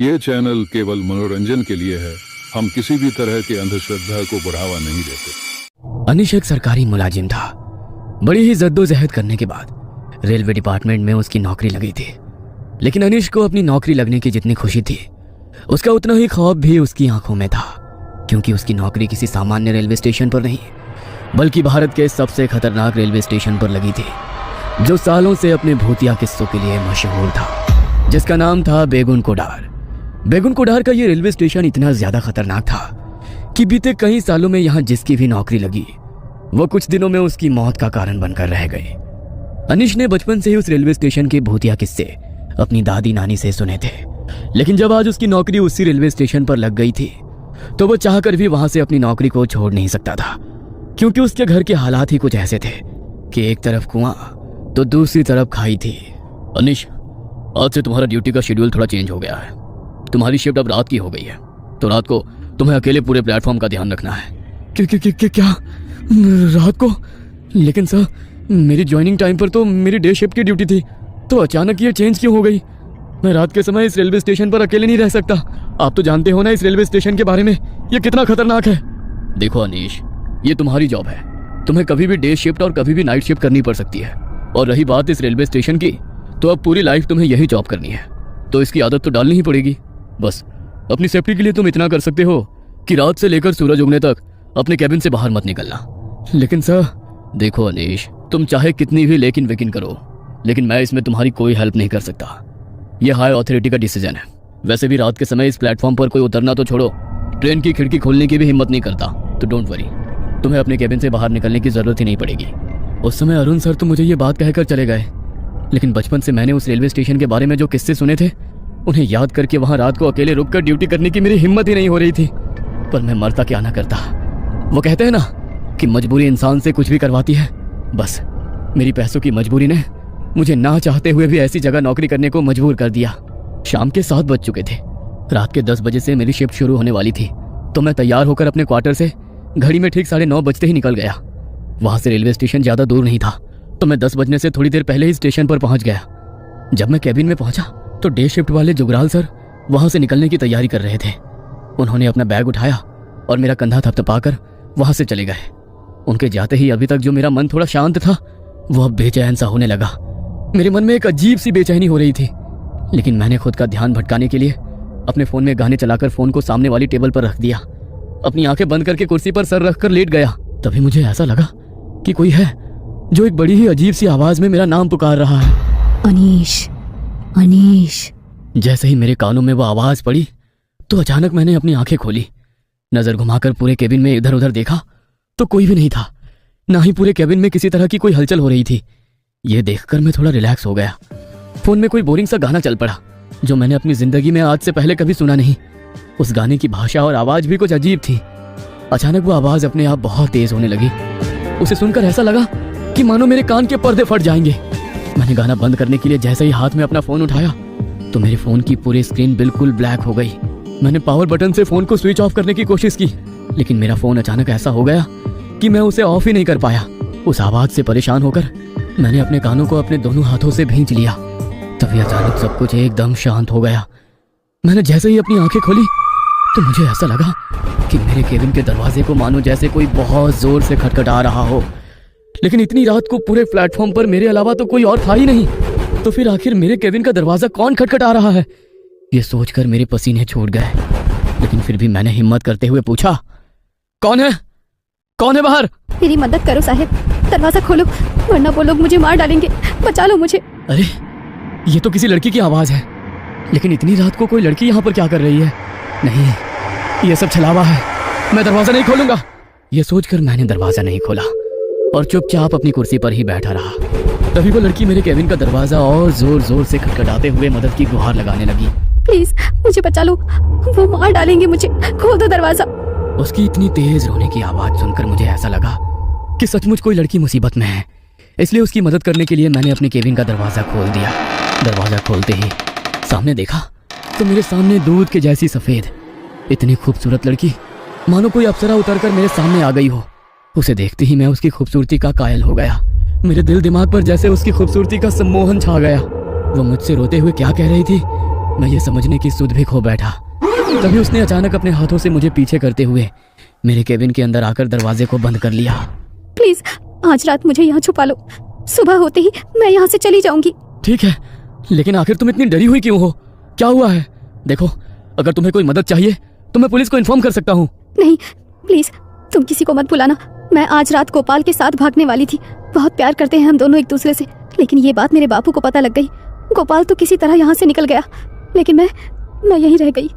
ये चैनल केवल मनोरंजन के लिए है। हम किसी भी तरह के अंधश्रद्धा को बढ़ावा नहीं देते। अनिश एक सरकारी मुलाजिम था। बड़ी ही जद्दोजहद करने के बाद रेलवे डिपार्टमेंट में उसकी नौकरी लगी थी। लेकिन अनिश को अपनी नौकरी लगने की जितनी खुशी थी, उसका उतना ही खौफ भी उसकी आंखों में था, क्योंकि उसकी नौकरी किसी सामान्य रेलवे स्टेशन पर नहीं, बल्कि भारत के सबसे खतरनाक रेलवे स्टेशन पर लगी थी, जो सालों से अपने भूतिया किस्सों के लिए मशहूर था, जिसका नाम था बेगुन कोडार। बेगुन कोडार का ये रेलवे स्टेशन इतना ज्यादा खतरनाक था कि बीते कई सालों में यहाँ जिसकी भी नौकरी लगी, वो कुछ दिनों में उसकी मौत का कारण बनकर रह गई। अनिश ने बचपन से ही उस रेलवे स्टेशन के भूतिया किस्से अपनी दादी नानी से सुने थे, लेकिन जब आज उसकी नौकरी उसी रेलवे स्टेशन पर लग गई थी, तो वो चाहकर भी वहां से अपनी नौकरी को छोड़ नहीं सकता था, क्योंकि उसके घर के हालात ही कुछ ऐसे थे कि एक तरफ कुआं तो दूसरी तरफ खाई थी। अनिश, आज से तुम्हारा ड्यूटी का शेड्यूल थोड़ा चेंज हो गया है। तुम्हारी शिफ्ट अब रात की हो गई है, तो रात को तुम्हें अकेले पूरे प्लेटफॉर्म का ध्यान रखना है। क्या रात को? लेकिन सर, मेरी ज्वाइनिंग टाइम पर तो मेरी डे शिफ्ट की ड्यूटी थी, तो अचानक ये चेंज क्यों हो गई? मैं रात के समय इस रेलवे स्टेशन पर अकेले नहीं रह सकता। आप तो जानते हो ना इस रेलवे स्टेशन के बारे में, ये कितना खतरनाक है। देखो अनीश, ये तुम्हारी जॉब है, तुम्हें कभी भी डे शिफ्ट और कभी भी नाइट शिफ्ट करनी पड़ सकती है। और रही बात इस रेलवे स्टेशन की, तो अब पूरी लाइफ तुम्हें यही जॉब करनी है, तो इसकी आदत तो डालनी ही पड़ेगी। बस अपनी सेफ्टी के लिए तुम इतना कर सकते हो कि रात से लेकर सूरज उगने तक अपने कैबिन से बाहर मत निकलना। लेकिन सर, देखो अनीश, तुम चाहे कितनी भी लेकिन वेकिन करो, लेकिन मैं इसमें तुम्हारी कोई हेल्प नहीं कर सकता। यह हाई अथॉरिटी का डिसीजन है। वैसे भी रात के समय इस प्लेटफॉर्म पर कोई उतरना तो छोड़ो, ट्रेन की खिड़की खोलने की भी हिम्मत नहीं करता, तो डोंट वरी, तुम्हें अपने कैबिन से बाहर निकलने की जरूरत ही नहीं पड़ेगी। उस समय अरुण सर तो मुझे ये बात कहकर चले गए, लेकिन बचपन से मैंने उस रेलवे स्टेशन के बारे में जो किस्से सुने थे, उन्हें याद करके वहां रात को अकेले रुककर ड्यूटी करने की मेरी हिम्मत ही नहीं हो रही थी। पर मैं मरता क्या ना करता। वो कहते हैं ना कि मजबूरी इंसान से कुछ भी करवाती है। बस मेरी पैसों की मजबूरी ने मुझे ना चाहते हुए भी ऐसी जगह नौकरी करने को मजबूर कर दिया। शाम के 7 बज चुके थे। रात के 10 बजे से मेरी शिफ्ट शुरू होने वाली थी, तो मैं तैयार होकर अपने क्वार्टर से घड़ी में ठीक 9:30 बजते ही निकल गया। वहां से रेलवे स्टेशन ज्यादा दूर नहीं था, तो मैं 10 बजने से थोड़ी देर पहले ही स्टेशन पर पहुंच गया। जब मैं कैबिन में पहुंचा तो डे शिफ्ट वाले जुगराल सर वहां से निकलने की तैयारी कर रहे थे। उन्होंने अपना बैग उठाया और मेरा कंधा थपथपाकर वहां से चले गए। उनके जाते ही अभी तक जो मेरा मन थोड़ा शांत था, वो अब बेचैन सा होने लगा। मेरे मन में एक अजीब सी बेचैनी हो रही थी, लेकिन मैंने खुद का ध्यान भटकाने के लिए अपने फोन में गाने चलाकर फोन को सामने वाली टेबल पर रख दिया। अपनी आंखें बंद करके कुर्सी पर सर रखकर लेट गया। तभी मुझे ऐसा लगा कि कोई है जो एक बड़ी ही अजीब सी आवाज में मेरा नाम पुकार रहा है, अनीश, अनीश। जैसे ही मेरे कानों में वो आवाज पड़ी, तो अचानक मैंने अपनी आंखें खोली। नजर घुमाकर पूरे केबिन में इधर उधर देखा तो कोई भी नहीं था, ना ही पूरे केबिन में किसी तरह की कोई हलचल हो रही थी। ये देखकर मैं थोड़ा रिलैक्स हो गया। फोन में कोई बोरिंग सा गाना चल पड़ा, जो मैंने अपनी जिंदगी में आज से पहले कभी सुना नहीं। उस गाने की भाषा और आवाज भी कुछ अजीब थी। अचानक वो आवाज अपने आप बहुत तेज होने लगी। उसे सुनकर ऐसा लगा कि मानो मेरे कान के पर्दे फट जाएंगे। मैंने गाना बंद करने के लिए जैसे ही हाथ में अपना फोन उठाया, तो मेरे फोन की पूरी स्क्रीन बिल्कुल ब्लैक हो गई। मैंने पावर बटन से फोन को स्विच ऑफ करने की कोशिश की, लेकिन मेरा फोन अचानक ऐसा हो गया कि मैं उसे ऑफ ही नहीं कर पाया। उस आवाज से परेशान होकर मैंने अपने कानों को अपने दोनों हाथों से भींच लिया। तभी अचानक सब कुछ एकदम शांत हो गया। मैंने जैसे ही अपनी आंखें खोली, तो मुझे ऐसा लगा कि मेरे केबिन के दरवाजे को मानो जैसे कोई बहुत जोर से खटखटा रहा हो। लेकिन इतनी रात को पूरे प्लेटफॉर्म पर मेरे अलावा तो कोई और था ही नहीं। तो फिर आखिर मेरे केबिन का दरवाजा कौन खटखटा रहा है? ये सोचकर मेरे पसीने छूट गए। लेकिन फिर भी मैंने हिम्मत करते हुए पूछा, कौन है? कौन है बाहर? मेरी मदद करो साहब, दरवाजा खोलो, वरना वो लोग मुझे मार डालेंगे। बचा लो मुझे। अरे, ये तो किसी लड़की की आवाज है। लेकिन इतनी रात को कोई लड़की यहाँ पर क्या कर रही है? नहीं, ये सब छलावा है। मैं दरवाजा नहीं खोलूंगा। ये सोचकर मैंने दरवाजा नहीं खोला और चुपचाप अपनी कुर्सी पर ही बैठा रहा। तभी वो लड़की मेरे केबिन का दरवाजा और जोर जोर से खटखटाते हुए मदद की गुहार लगाने लगी। प्लीज मुझे बचा लो, वो मार डालेंगे मुझे, खोल दो दरवाजा। उसकी इतनी तेज रोने की आवाज सुनकर मुझे ऐसा लगा कि सचमुच कोई लड़की मुसीबत में है। इसलिए उसकी मदद करने के लिए मैंने अपने केबिन का दरवाजा खोल दिया। दरवाजा खोलते ही सामने देखा तो मेरे सामने दूध के जैसी सफेद इतनी खूबसूरत लड़की, मानो कोई अप्सरा उतरकर मेरे सामने आ गई हो। उसे देखते ही मैं उसकी खूबसूरती का कायल हो गया। मेरे दिल दिमाग पर जैसे उसकी खूबसूरती का सम्मोहन छा गया। वो मुझसे रोते हुए क्या कह रही थी मैं ये समझने की सुध भी खो बैठा। तभी उसने अचानक अपने हाथों से मुझे पीछे करते हुए मेरे केबिन के अंदर आकर दरवाजे को बंद कर लिया। प्लीज आज रात मुझे यहाँ छुपा लो, सुबह होते ही मैं यहाँ से चली जाऊंगी। ठीक है, लेकिन आखिर तुम इतनी डरी हुई क्यों हो? क्या हुआ है? देखो, अगर तुम्हें कोई मदद चाहिए तो मैं पुलिस को इन्फॉर्म कर सकता हूँ। नहीं प्लीज, तुम किसी को मत बुलाना। मैं आज रात गोपाल के साथ भागने वाली थी। बहुत प्यार करते हैं हम दोनों एक दूसरे से, लेकिन ये बात मेरे बापू को पता लग गई। गोपाल तो किसी तरह यहाँ से निकल गया, लेकिन मैं यहीं रह गई।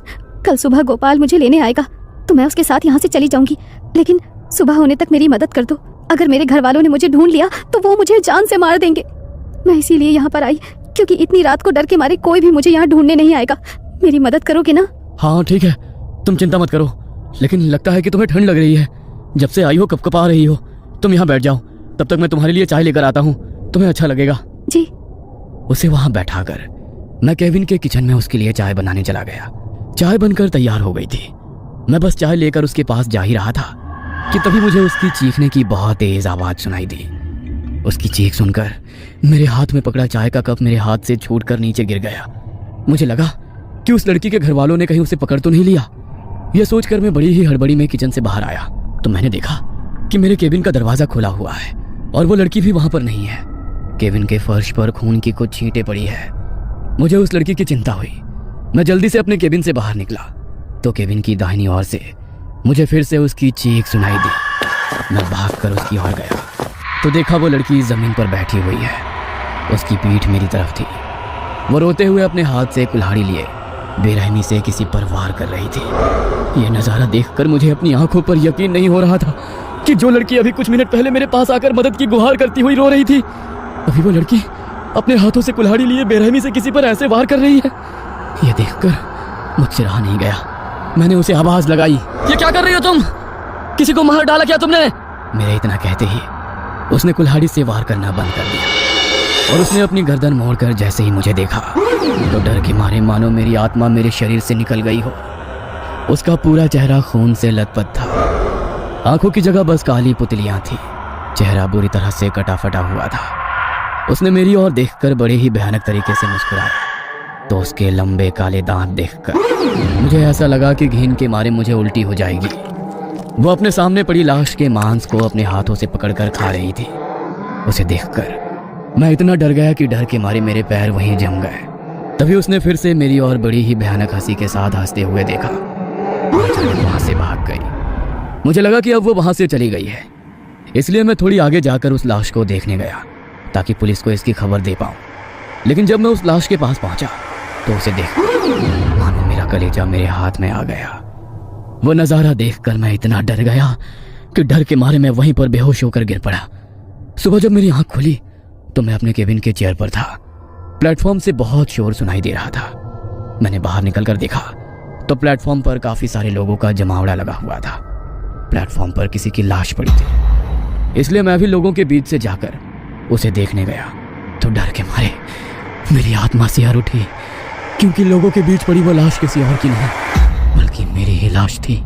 कल सुबह गोपाल मुझे लेने आएगा तो मैं उसके साथ यहाँ से चली जाऊंगी, लेकिन सुबह होने तक मेरी मदद कर दो। अगर मेरे घर वालों ने मुझे ढूंढ लिया तो वो मुझे जान से मार देंगे। मैं इसीलिए यहाँ पर आई, क्योंकि इतनी रात को डर के मारे कोई भी मुझे यहाँ ढूंढने नहीं आएगा। मेरी मदद करोगे ना? हाँ ठीक है, तुम चिंता मत करो, लेकिन लगता है कि तुम्हें ठंड लग रही है। जब से आई हो कपकपा रही हो। तुम यहाँ बैठ जाओ, तब तक मैं तुम्हारे लिए चाय लेकर आता हूँ, तुम्हें अच्छा लगेगा। जी। उसे वहां बैठाकर मैं केबिन के किचन में उसके लिए चाय बनाने चला गया। चाय बनकर तैयार हो गई थी। मैं बस चाय लेकर उसके पास जा ही रहा था कि तभी मुझे उसकी चीखने की बहुत तेज आवाज सुनाई दी। उसकी चीख सुनकर मेरे हाथ में पकड़ा चाय का कप मेरे हाथ से छूटकर नीचे गिर गया। मुझे लगा कि उस लड़की के घर वालों ने कहीं उसे पकड़ तो नहीं लिया। यह सोचकर मैं बड़ी ही हड़बड़ी में किचन से बाहर आया तो मैंने देखा कि मेरे केबिन का दरवाजा खुला हुआ है और वो लड़की भी वहां पर नहीं है। केबिन के फर्श पर खून की कुछ छींटें पड़ी है। मुझे उस लड़की की चिंता हुई। मैं जल्दी से अपने केबिन से बाहर निकला तो केबिन की दाहिनी ओर से मुझे फिर से उसकी चीख सुनाई दी। मैं भागकर उसकी ओर गया तो देखा वो लड़की जमीन पर बैठी हुई है। उसकी पीठ मेरी तरफ थी। वो रोते हुए अपने हाथ से कुल्हाड़ी लिए बेरहमी से किसी पर वार कर रही थी। यह नज़ारा देखकर मुझे अपनी आंखों पर यकीन नहीं हो रहा था कि जो लड़की अभी कुछ मिनट पहले मेरे पास आकर मदद की गुहार करती हुई रो रही थी, अभी वो लड़की अपने हाथों से कुल्हाड़ी लिए बेरहमी से किसी पर ऐसे वार कर रही है। यह देखकर मुझसे रहा नहीं गया। मैंने उसे आवाज लगाई, ये क्या कर रही हो तुम? किसी को मार डाला क्या तुमने? मेरे इतना कहते ही उसने कुल्हाड़ी से वार करना बंद कर दिया और उसने अपनी गर्दन मोड़कर जैसे ही मुझे देखा तो डर के मारे मानो मेरी आत्मा मेरे शरीर से निकल गई हो। उसका पूरा चेहरा खून से लथपथ था। आंखों की जगह बस काली पुतलियां थी। चेहरा बुरी तरह से कटा फटा हुआ था। उसने मेरी ओर देखकर बड़े ही भयानक तरीके से मुस्कुराया तो उसके लंबे काले दांत देखकर मुझे ऐसा लगा कि घिन के मारे मुझे उल्टी हो जाएगी। वो अपने सामने पड़ी लाश के मांस को अपने हाथों से पकड़कर खा रही थी। उसे देखकर मैं इतना डर गया कि डर के मारे मेरे पैर वहीं जम गए। तभी उसने फिर से मेरी ओर बड़ी ही भयानक हंसी के साथ हंसते हुए देखा और अचानक वहां से भाग गई। मुझे लगा कि अब वो वहां से चली गई है, इसलिए मैं थोड़ी आगे जाकर उस लाश को देखने गया ताकि पुलिस को इसकी खबर दे पाऊं। लेकिन जब मैं उस लाश के पास पहुंचा तो उसे देख मानो मेरा कलेजा मेरे हाथ में आ गया। वो नजारा देखकर मैं इतना डर गया कि डर के मारे मैं वहीं पर बेहोश होकर गिर पड़ा। सुबह जब मेरी आंख खुली तो मैं अपने केबिन के चेयर पर था। प्लेटफॉर्म से बहुत शोर सुनाई दे रहा था। मैंने बाहर निकलकर देखा तो प्लेटफॉर्म पर काफी सारे लोगों का जमावड़ा लगा हुआ था। प्लेटफॉर्म पर किसी की लाश पड़ी थी, इसलिए मैं भी लोगों के बीच से जाकर उसे देखने गया तो डर के मारे मेरी आत्मा सिहर उठी, क्योंकि लोगों के बीच पड़ी वो लाश किसी और की नहीं बल्कि मेरी ही लाश थी।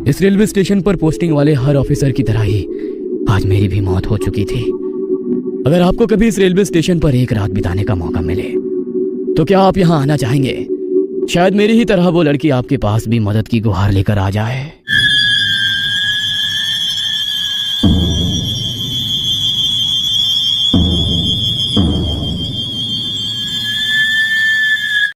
इस रेलवे स्टेशन पर पोस्टिंग वाले हर ऑफिसर की तरह ही आज मेरी भी मौत हो चुकी थी। अगर आपको कभी इस रेलवे स्टेशन पर एक रात बिताने का मौका मिले तो क्या आप यहाँ आना चाहेंगे? शायद मेरी ही तरह वो लड़की आपके पास भी मदद की गुहार लेकर आ जाए।